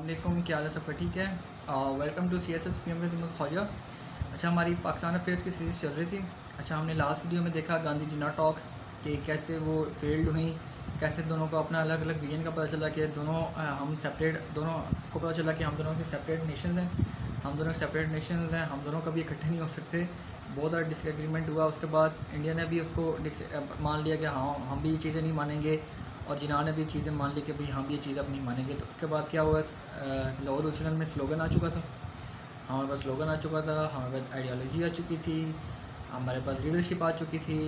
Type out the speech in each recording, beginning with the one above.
वालेकुम, क्या हाल है? सबका ठीक है। Welcome to CSS PM with Khawaja. अच्छा, हमारी पाकिस्तान अफेयर्स की सीरीज़ चल रही थी। अच्छा, हमने लास्ट वीडियो में देखा गांधी जिन्ना टॉक्स कि कैसे वो फेल्ड हुई, कैसे दोनों को अपना अलग अलग विजन का पता चला कि दोनों हम सेपरेट, दोनों को पता चला कि हम दोनों के सेपरेट नेशंस हैं, हम दोनों सेपरेट नेशंस हैं, हम दोनों कभी इकट्ठे नहीं हो सकते। बहुत ज़्यादा डिसएग्रीमेंट हुआ। उसके बाद इंडिया ने भी उसको मान लिया कि हाँ, हम भी ये चीज़ें नहीं मानेंगे, और जिन्ना ने भी चीज़ें मान ली कि भाई हम ये चीज़ अब नहीं मानेंगे। तो उसके बाद क्या हुआ, लाहौर ओरिजिनल में स्लोगन आ चुका था, हमारे पास स्लोगन आ चुका था, हमारे पास आइडियोलॉजी आ चुकी थी, हमारे पास लीडरशिप आ चुकी थी,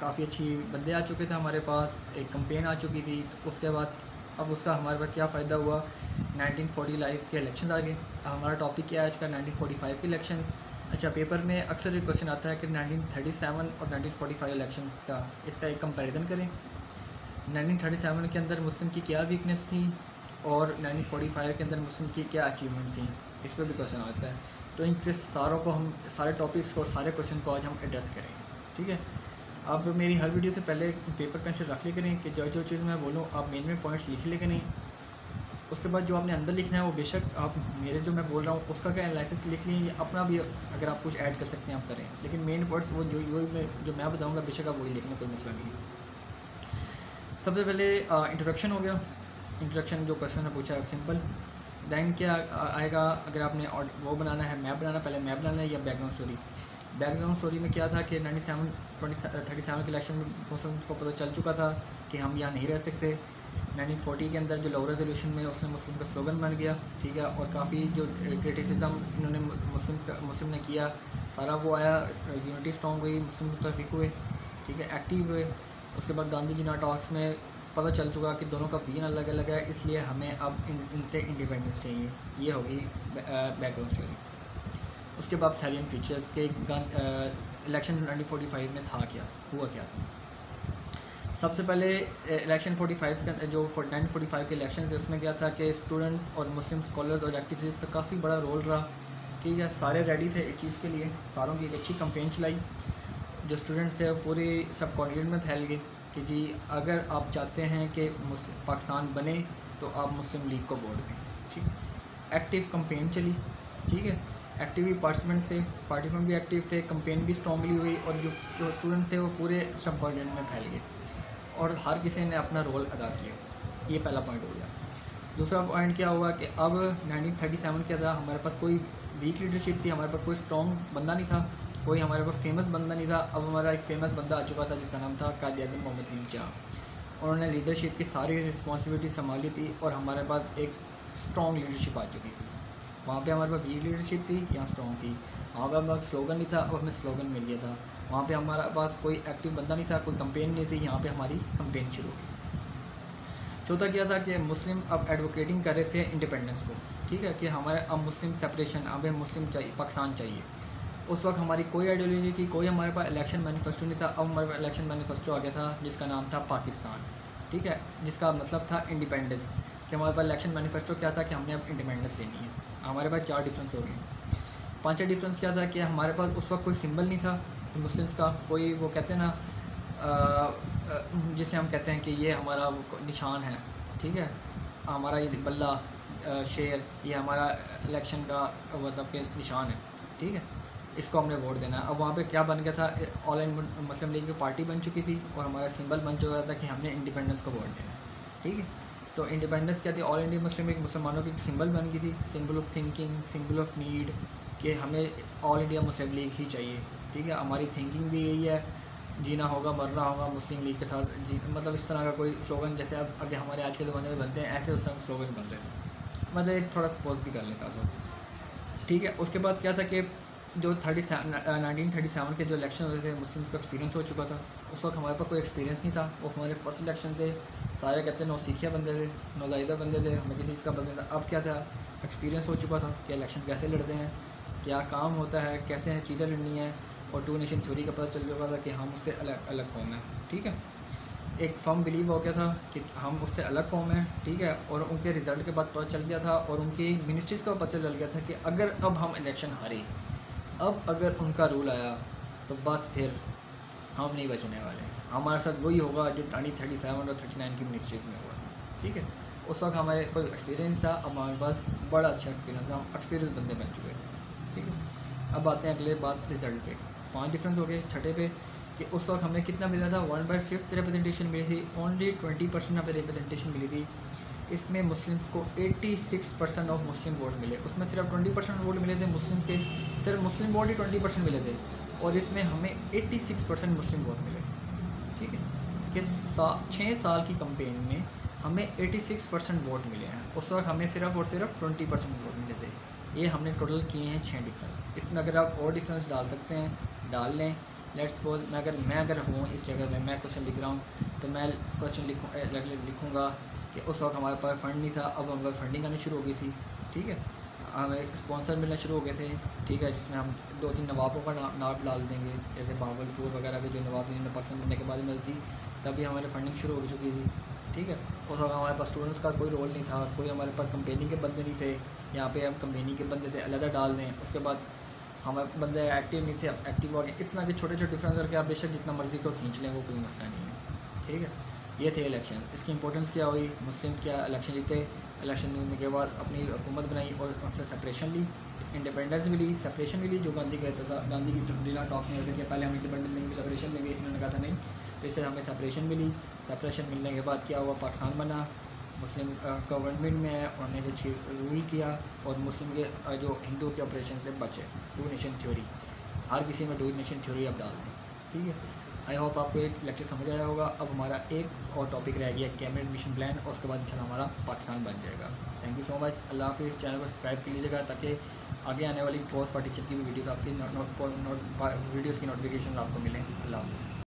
काफ़ी अच्छी बंदे आ चुके थे, हमारे पास एक कंपेन आ चुकी थी। तो उसके बाद अब उसका हमारे पास क्या फ़ायदा हुआ, 1940 लाइफ के इलेक्शंस आ गए। हमारा टॉपिक क्या है आज का, 1945 के इलेक्शंस। अच्छा, पेपर में अक्सर एक क्वेश्चन आता है कि 1937 और 1945 इलेक्शंस का, इसका एक कंपैरिजन करें। 1937 के अंदर मुस्लिम की क्या वीकनेस थी और 1945 के अंदर मुस्लिम की क्या अचीवमेंट्स थी, इस पर भी क्वेश्चन आता है। तो इन सारों को हम, सारे टॉपिक्स को, सारे क्वेश्चन को आज हम एड्रेस करेंगे, ठीक है। अब मेरी हर वीडियो से पहले पेपर पेंसिल रख ले करें कि जो जो चीज़ मैं बोलूँ आप मेन पॉइंट्स लिख ले करें। उसके बाद जो आपने अंदर लिखना है वो बेशक आप मेरे जो मैं बोल रहा हूँ उसका क्या एनालिसिस लिख लें, या अपना भी अगर आप कुछ ऐड कर सकते हैं आप करें, लेकिन मेन पॉइंट्स वो जो मैं बताऊँगा बेशक आप वही लिख लें, कोई मसला नहीं है। सबसे पहले इंट्रोडक्शन हो गया। इंट्रोडक्शन जो क्वेश्चन है पूछा है सिंपल। दैन क्या आएगा, अगर आपने वो बनाना है, मैप बनाना, पहले मैप बनाना है या बैकग्राउंड स्टोरी। बैकग्राउंड स्टोरी में क्या था कि 37 के इलेक्शन में मुस्लिम को पता चल चुका था कि हम यहाँ नहीं रह सकते। 1940 के अंदर जो लाहौर रेजोल्यूशन में उसने मुस्लिम का स्लोगन बन गया, ठीक है। और काफ़ी जो क्रिटिसिज्म इन्होंने मुस्लिम ने किया, सारा वो आया, यूनिटी स्ट्रॉन्ग हुई, मुस्लिम मुतफिक हुए, ठीक है, एक्टिव हुए। उसके बाद गांधी जिन्ना टॉक्स में पता चल चुका कि दोनों का विजन अलग अलग है, इसलिए हमें अब इनसे इंडिपेंडेंस चाहिए। ये होगी बैकग्राउंड स्टोरी। उसके बाद सैलियंट फीचर्स के इलेक्शन 1945 में था क्या, हुआ क्या था। सबसे पहले इलेक्शन 45 का जो 1945 के इलेक्शन है उसमें क्या था कि स्टूडेंट्स और मुस्लिम स्कॉलर्स और एक्टिविस्ट का काफ़ी बड़ा रोल रहा, ठीक है। सारे रेडी थे इस चीज़ के लिए, सारों की एक अच्छी कंपेन चलाई। जो स्टूडेंट्स थे पूरे सब कॉन्टिनेंट में फैल गए कि जी अगर आप चाहते हैं कि पाकिस्तान बने तो आप मुस्लिम लीग को वोट दें, ठीक है। एक्टिव कंपेन चली, ठीक है। एक्टिव पार्टिसिपेंट भी एक्टिव थे, कंपेन भी स्ट्रांगली हुई, और जो स्टूडेंट्स थे वो पूरे सब कॉन्टिनेंट में फैल गए और हर किसी ने अपना रोल अदा किया। ये पहला पॉइंट हो गया। दूसरा पॉइंट क्या हुआ कि अब 1937 क्या था, हमारे पास कोई वीक लीडरशिप थी, हमारे पास कोई स्ट्रॉन्ग बंदा नहीं था, कोई हमारे पास फेमस बंदा नहीं था। अब हमारा एक फ़ेमस बंदा आ चुका था जिसका नाम था कायद-ए-आज़म मोहम्मद अली जिन्ना। उन्होंने लीडरशिप की सारी रिस्पॉन्सिबिलिटी संभाली थी और हमारे पास एक स्ट्रॉन्ग लीडरशिप आ चुकी थी। वहाँ पे हमारे पास वीक लीडरशिप थी, यहाँ स्ट्रॉन्ग थी। वहाँ पे हमारा स्लोगन नहीं था, अब हमें स्लोगन मिल गया था। वहाँ पे हमारे पास कोई एक्टिव बंदा नहीं था, कोई कंपेन नहीं थी, यहाँ पे हमारी कंपेन शुरू हुई। चौथा क्या था कि मुस्लिम अब एडवोकेटिंग कर रहे थे इंडिपेंडेंस को, ठीक है, कि हमारे अब मुस्लिम सेपरेशन, अब मुस्लिम चाहिए, पाकिस्तान चाहिए। उस वक्त हमारी कोई आइडियोलॉजी थी, कोई हमारे पास इलेक्शन मैनिफेस्टो नहीं था। अब हमारे पास इलेक्शन मैनिफेस्टो आ गया था जिसका नाम था पाकिस्तान, ठीक है, जिसका मतलब था इंडिपेंडेंस। कि हमारे पास इलेक्शन मैनिफेस्टो क्या था कि हमने अब इंडिपेंडेंस लेनी है। हमारे पास 4 डिफरेंस हो गए। पांचवा डिफरेंस क्या था कि हमारे पास उस वक्त कोई सिंबल नहीं था मुस्लिम्स का, कोई वो कहते हैं ना जिसे हम कहते हैं कि ये हमारा निशान है, ठीक है, हमारा ये बल्ला, शेर, ये हमारा इलेक्शन का मतलब के निशान है, ठीक है, इसको हमने वोट देना है। अब वहाँ पे क्या बन गया था, ऑल इंडिया मुस्लिम लीग की पार्टी बन चुकी थी और हमारा सिंबल बन चुका था कि हमने इंडिपेंडेंस को वोट देना, ठीक है। तो इंडिपेंडेंस क्या थी, ऑल इंडिया मुस्लिम लीग मुसलमानों की सिंबल बन गई थी, symbol of thinking, symbol of need, कि हमें ऑल इंडिया मुस्लिम लीग ही चाहिए, ठीक है। हमारी थिंकिंग भी यही है, जीना होगा मरना होगा मुस्लिम लीग के साथ जी, मतलब इस तरह का कोई स्लोगन जैसे अब अभी हमारे आज के ज़माने में बनते हैं, ऐसे उस समय स्लोगन बनते हैं। मतलब एक थोड़ा सपोज भी कर लें साथ साथ, ठीक है। उसके बाद क्या था कि जो 1937 के जो इलेक्शन हुए थे, मुस्लिम्स का एक्सपीरियंस हो चुका था। उस वक्त हमारे पास कोई एक्सपीरियंस नहीं था, वो हमारे फर्स्ट इलेक्शन थे। सारे कहते हैं नौसीखिया बंदे थे, नौजायदा बंदे थे, हमें किसी चीज़ का बंदे था। अब क्या था, एक्सपीरियंस हो चुका था कि इलेक्शन कैसे लड़ते हैं, क्या काम होता है, कैसे चीज़ें लड़नी है, और 2 नेशन थ्योरी का पता चल चुका था कि हम उससे अलग अलग कौम है, ठीक है। एक फर्म बिलीव हो गया था कि हम उससे अलग कौम है, ठीक है। और उनके रिज़ल्ट के बाद पता चल गया था और उनकी मिनिस्ट्रीज़ का पता चल गया था कि अगर अब हम इलेक्शन हारे, अब अगर उनका रूल आया तो बस फिर हम नहीं बचने वाले, हमारे साथ वही होगा जो 1937 और 39 की मिनिस्ट्रीज़ में हुआ था, ठीक है। उस वक्त हमारे कोई एक्सपीरियंस था, अब हमारे पास बड़ा अच्छा एक्सपीरियंस है, हम एक्सपीरियंस बंदे बन चुके थे। ठीक है, अब आते हैं अगले बात रिज़ल्ट पे। 5 डिफरेंस हो गए। छठे पे कि उस वक्त हमें कितना मिला था, 1/5 रिप्रेजेंटेशन मिली थी, ओनली 20% हमें रिप्रेजेंटेशन मिली थी। इसमें मुस्लिम्स को 86% ऑफ मुस्लिम वोट मिले, उसमें सिर्फ 20% वोट मिले थे मुस्लिम के, सिर्फ मुस्लिम वोट ही 20% मिले थे, और इसमें हमें 86% मुस्लिम वोट मिले थे। ठीक है, कि 6 साल की कंपेन में हमें 86% वोट मिले हैं, उस वक्त हमें सिर्फ और सिर्फ 20% वोट मिले थे। ये हमने टोटल किए हैं 6 डिफरेंस। इसमें अगर आप और डिफरेंस डाल सकते हैं डाल लें। लेट्स सपोज मैं अगर हूँ इस जगह पे, मैं क्वेश्चन लिख रहा हूँ, तो मैं क्वेश्चन लिखूँगा कि उस वक्त हमारे पास फ़ंड नहीं था, अब हमारे फंडिंग आनी शुरू हो गई थी। ठीक है, हमें स्पॉन्सर मिलना शुरू हो गए थे। ठीक है, जिसमें हम 2-3 नवाबों का नाम डाल देंगे, जैसे बहावलपुर वगैरह के जो नवाब जिन्होंने पाकिस्तान बनने के बाद मिली थी, तभी हमारी फंडिंग शुरू हो चुकी थी। ठीक है, उस वक्त हमारे पास स्टूडेंट्स का कोई रोल नहीं था, कोई हमारे पास कंपेनी के बंदे नहीं थे। यहाँ पे हम कंपेनी के बंदे थे, अलग डाल दें। उसके बाद हमारे बंदे एक्टिव नहीं थे, अब एक्टिव हो गए। इस तरह के छोटे छोटे डिफरेंस करके आप बेशक जितना मर्जी को खींच लें, वो कोई मसला नहीं है। ठीक है, ये थे इलेक्शन। इसकी इंपॉर्टेंस क्या हुई, मुस्लिम क्या इलेक्शन जीते, इलेक्शन जीतने के बाद अपनी हुकूमत बनाई और उससे सेपरेशन ली, इंडिपेंडेंस भी ली, सेपरेशन भी ली, जो गांधी कहता था। गांधी की डिनर टॉक में होते कि पहले हम इंडिपेंडेंस लेंगे, सेपरेशन लेंगे, इन्होंने कहा था नहीं, तो इससे हमें सेपरेशन मिली। सेपरेशन मिलने के बाद क्या हुआ, पाकिस्तान बना, मुस्लिम गवर्नमेंट में है, उन्होंने कुछ रूल किया और मुस्लिम के जो हिंदू के ऑपरेशन से बचे। 2 नेशन थ्योरी, हर किसी में 2 नेशन थ्योरी अब डाल दें। ठीक है, आई होप आपको एक लेक्चर समझ आया होगा। अब हमारा एक और टॉपिक रह गया कैबिनेट मिशन प्लान, और उसके बाद इंशाल्लाह हमारा पाकिस्तान बन जाएगा। थैंक यू सो मच, अल्लाह हाफिज़। चैनल को सब्सक्राइब कर लीजिएगा ताकि आगे आने वाली पोस्ट पार्टीचर की भी वीडियोज़ आपकी वीडियोज़ की नोटिफिकेशन आपको मिलें। अल्लाह हाफिज़।